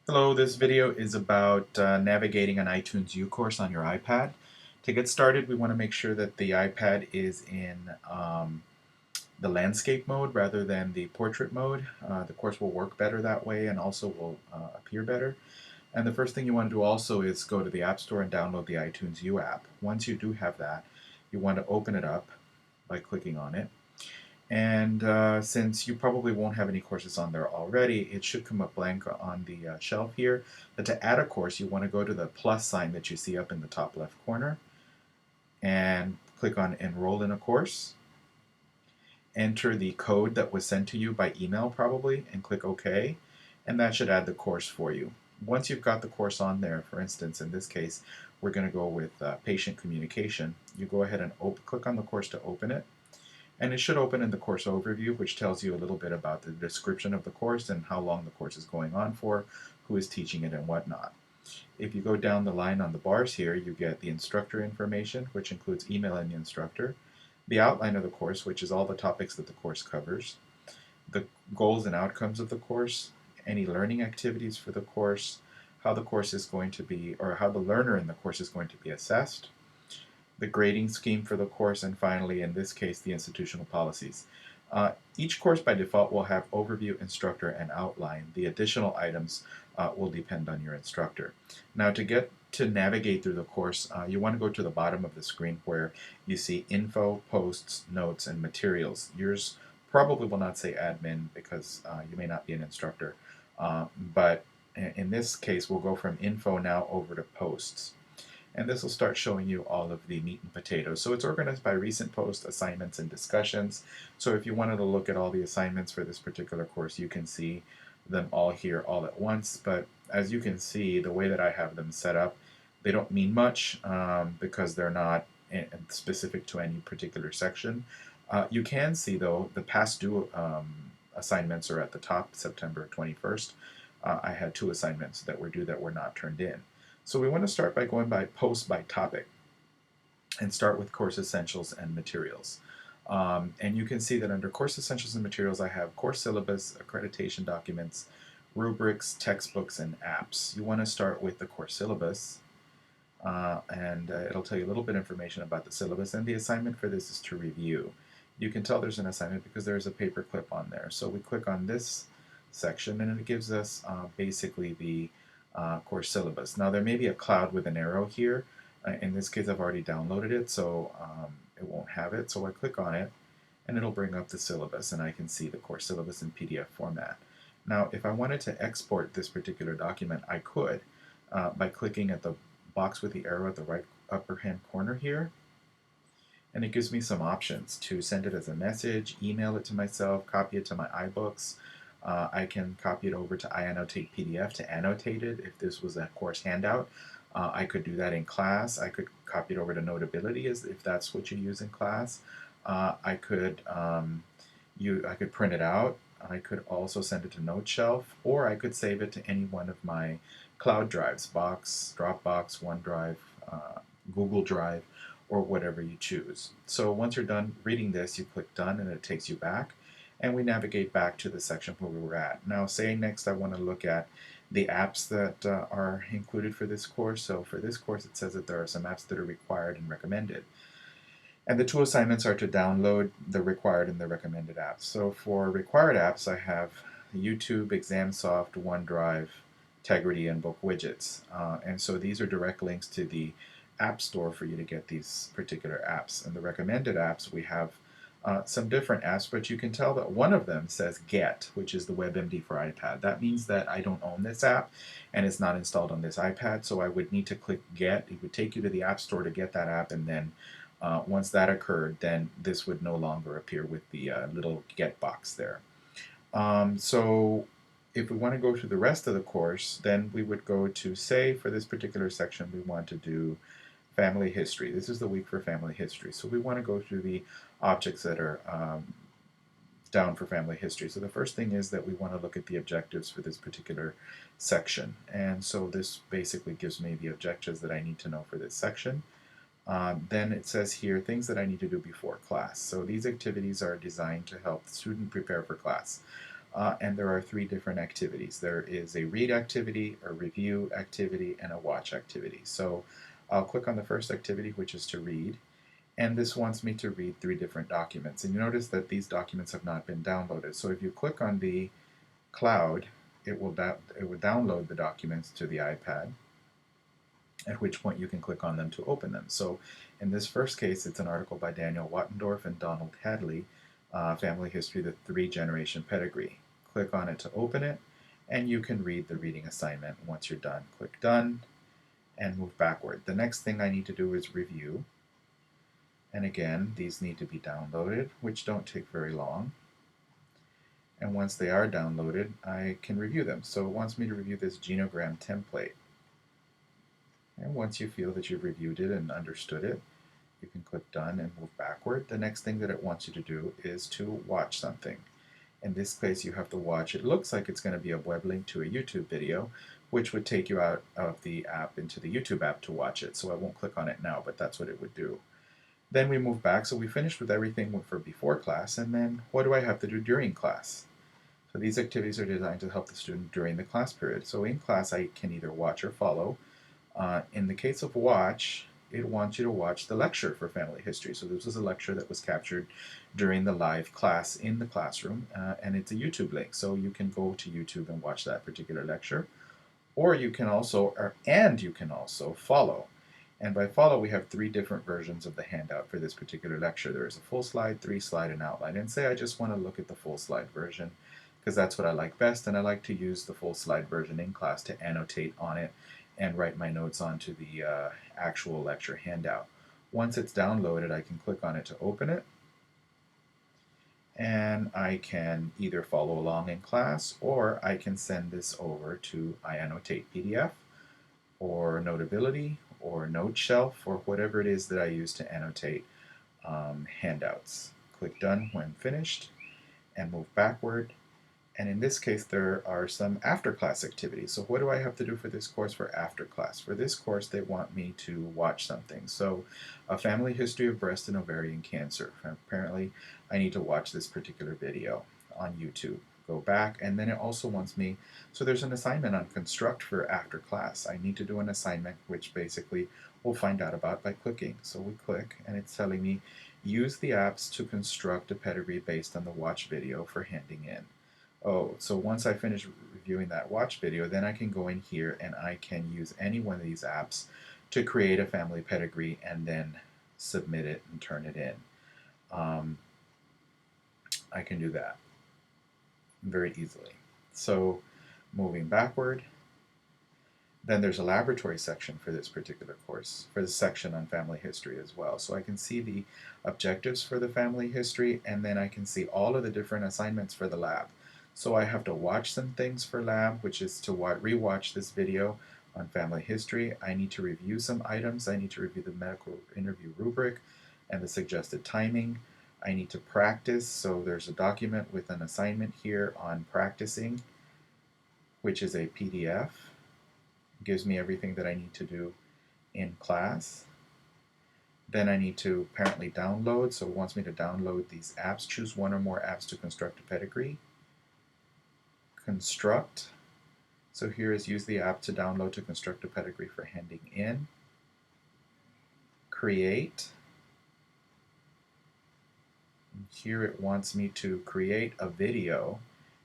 Hello, this video is about navigating an iTunes U course on your iPad. To get started, we want to make sure that the iPad is in the landscape mode rather than the portrait mode. The course will work better that way and also will appear better. And the first thing you want to do also is go to the App Store and download the iTunes U app. Once you do have that, you want to open it up by clicking on it. And since you probably won't have any courses on there already, it should come up blank on the shelf here. But to add a course, you want to go to the plus sign that you see up in the top left corner and click on Enroll in a Course. Enter the code that was sent to you by email probably and click OK. And that should add the course for you. Once you've got the course on there, for instance, in this case, we're going to go with patient communication. You go ahead and click on the course to open it. And it should open in the course overview, which tells you a little bit about the description of the course and how long the course is going on for, who is teaching it, and whatnot. If you go down the line on the bars here, you get the instructor information, which includes emailing the instructor, the outline of the course, which is all the topics that the course covers, the goals and outcomes of the course, any learning activities for the course, how the course is going to be, or how the learner in the course is going to be assessed, the grading scheme for the course, and finally, in this case, the institutional policies. Each course by default will have overview, instructor, and outline. The additional items will depend on your instructor. Now, to navigate through the course, you want to go to the bottom of the screen where you see info, posts, notes, and materials. Yours probably will not say admin because you may not be an instructor. But in this case, we'll go from info now over to posts. And this will start showing you all of the meat and potatoes. So it's organized by recent posts, assignments, and discussions. So if you wanted to look at all the assignments for this particular course, you can see them all here all at once. But as you can see, the way that I have them set up, they don't mean much because they're not specific to any particular section. You can see, though, the past due assignments are at the top, September 21st. I had 2 assignments that were due that were not turned in. So we want to start by going by post by topic and start with course essentials and materials. And you can see that under course essentials and materials, I have course syllabus, accreditation documents, rubrics, textbooks, and apps. You want to start with the course syllabus, and it'll tell you a little bit of information about the syllabus, and the assignment for this is to review. You can tell there's an assignment because there's a paper clip on there. So we click on this section, and it gives us basically the course syllabus. Now there may be a cloud with an arrow here. In this case, I've already downloaded it, so it won't have it. So I click on it, and it'll bring up the syllabus, and I can see the course syllabus in PDF format. Now, if I wanted to export this particular document, I could by clicking at the box with the arrow at the right upper hand corner here. And it gives me some options to send it as a message, email it to myself, copy it to my iBooks. I can copy it over to iAnnotate PDF to annotate it if this was a course handout. I could do that in class. I could copy it over to Notability if that's what you use in class. I could print it out. I could also send it to NoteShelf, or I could save it to any one of my cloud drives, Box, Dropbox, OneDrive, Google Drive, or whatever you choose. So once you're done reading this, you click Done, and it takes you back. And we navigate back to the section where we were at. Now, say next I want to look at the apps that are included for this course. So for this course, it says that there are some apps that are required and recommended. And the 2 assignments are to download the required and the recommended apps. So for required apps, I have YouTube, ExamSoft, OneDrive, Tegrity, and Book Widgets. And so these are direct links to the App Store for you to get these particular apps. And the recommended apps, we have some different apps, but you can tell that one of them says Get, which is the WebMD for iPad. That means that I don't own this app and it's not installed on this iPad, so I would need to click Get. It would take you to the App Store to get that app, and then once that occurred, then this would no longer appear with the little Get box there. So if we want to go through the rest of the course, then we would go to, say, for this particular section, we want to do family history. This is the week for family history. So we want to go through the objects that are down for family history. So the first thing is that we want to look at the objectives for this particular section. And so this basically gives me the objectives that I need to know for this section. Then it says here things that I need to do before class. So these activities are designed to help the student prepare for class. and there are 3 different activities. There is a read activity, a review activity, and a watch activity. So I'll click on the first activity, which is to read, and this wants me to read 3 different documents. And you notice that these documents have not been downloaded. So if you click on the cloud, it will download the documents to the iPad, at which point you can click on them to open them. So in this first case, it's an article by Daniel Wattendorf and Donald Hadley, Family History, the 3-Generation Pedigree. Click on it to open it, and you can read the reading assignment. Once you're done, click Done, and move backward. The next thing I need to do is review. And again, these need to be downloaded, which don't take very long. And once they are downloaded, I can review them. So it wants me to review this genogram template. And once you feel that you've reviewed it and understood it, you can click Done and move backward. The next thing that it wants you to do is to watch something. In this case, you have to watch, it looks like it's going to be a web link to a YouTube video, which would take you out of the app into the YouTube app to watch it. So I won't click on it now, but that's what it would do. Then we move back, so we finished with everything for before class, and then what do I have to do during class? So these activities are designed to help the student during the class period. So in class, I can either watch or follow. In the case of watch, it wants you to watch the lecture for family history. So this was a lecture that was captured during the live class in the classroom, and it's a YouTube link. So you can go to YouTube and watch that particular lecture, or you can also, follow. And by follow, we have 3 different versions of the handout for this particular lecture. There is a full slide, 3 slide, and outline. And say I just want to look at the full slide version because that's what I like best, and I like to use the full slide version in class to annotate on it and write my notes onto the actual lecture handout. Once it's downloaded, I can click on it to open it, and I can either follow along in class, or I can send this over to iAnnotate PDF or Notability or Note Shelf or whatever it is that I use to annotate handouts. Click Done when finished and move backward. And in this case, there are some after-class activities. So what do I have to do for this course for after class? For this course, they want me to watch something. So a family history of breast and ovarian cancer. Apparently, I need to watch this particular video on YouTube. Go back, and then it also wants me, so there's an assignment on construct for after class. I need to do an assignment, which basically we'll find out about by clicking. So we click, and it's telling me, use the apps to construct a pedigree based on the watch video for handing in. Oh, so once I finish reviewing that watch video, then I can go in here and I can use any one of these apps to create a family pedigree and then submit it and turn it in. I can do that very easily. So moving backward, then there's a laboratory section for this particular course, for the section on family history as well. So I can see the objectives for the family history, and then I can see all of the different assignments for the lab. So I have to watch some things for lab, which is to rewatch this video on family history. I need to review some items. I need to review the medical interview rubric and the suggested timing. I need to practice. So there's a document with an assignment here on practicing, which is a PDF. It gives me everything that I need to do in class. Then I need to apparently download. So it wants me to download these apps. Choose one or more apps to construct a pedigree. Construct. So here is use the app to download to construct a pedigree for handing in. Create. And here it wants me to create a video,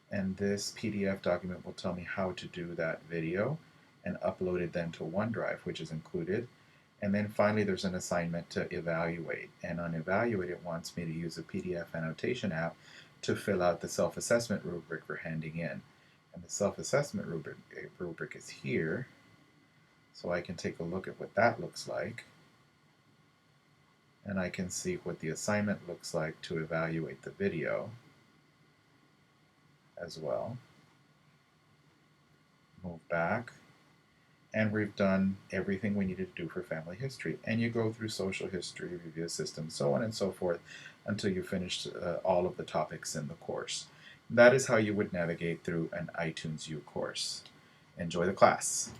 and this PDF document will tell me how to do that video and upload it then to OneDrive, which is included. And then finally there's an assignment to evaluate, and on evaluate it wants me to use a PDF annotation app to fill out the self-assessment rubric for handing in. And the self-assessment rubric is here, so I can take a look at what that looks like. And I can see what the assignment looks like to evaluate the video as well. Move back. And we've done everything we needed to do for family history. And you go through social history, review system, so on and so forth, until you finish all of the topics in the course. That is how you would navigate through an iTunes U course. Enjoy the class.